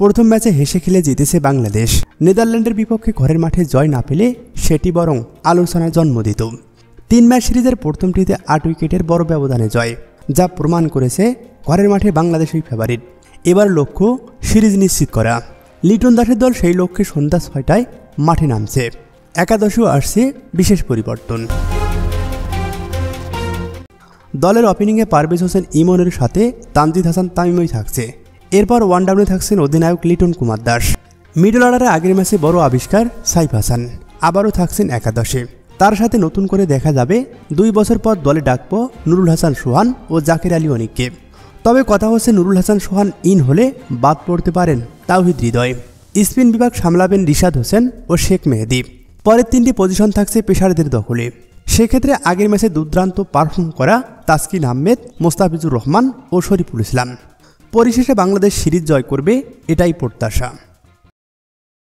প্রথম ম্যাচে হেসে খেলে জিতেছে বাংলাদেশ। নেদারল্যান্ডের বিপক্ষে ঘরের মাঠে জয় না পেলে সেটি বরং আলোচনার জন্ম দিত। 3 ম্যাচ সিরিজের প্রথমটিতে 8 উইকেটের বড় ব্যবধানে জয়, যা প্রমাণ করেছে ঘরের মাঠে বাংলাদেশই ফেভারিট। এবার লক্ষ্য সিরিজ নিশ্চিত করা। লিটন দাসের দল সেই লক্ষ্যে সন্ধ্যা 6টায় মাঠে নামছে। একাদশেও আসছে বিশেষ পরিবর্তন। দলের ওপেনিংয়ে পারভেজ হোসেন ইমনের সাথে তানজিদ হাসান তামিমই থাকছে। এরপর ওয়ানডাউনে থাকছেন অধিনায়ক লিটন কুমার দাস। মিডল অর্ডারে আগের ম্যাচে বড় আবিষ্কার সাইফ হাসান আবারও থাকছেন একাদশে। তার সাথে নতুন করে দেখা যাবে 2 বছর পর দলে ডাকব নুরুল হাসান সোহান ও জাকের আলী অনিককে। তবে কথা হচ্ছে নুরুল হাসান সোহান ইন হলে বাদ পড়তে পারেন তাওহিদ হৃদয়। স্পিন বিভাগ সামলাবেন রিশাদ হোসেন ও শেখ মেহেদী। পরের 3টি পজিশন থাকছে পেসারদের দখলে। সেক্ষেত্রে আগের ম্যাচে দুর্দান্ত পারফর্ম করা তাসকিন আহমেদ, মোস্তাফিজুর রহমান ও শরীফুল ইসলাম। পরিশেষে বাংলাদেশ সিরিজ জয় করবে, এটাই প্রত্যাশা।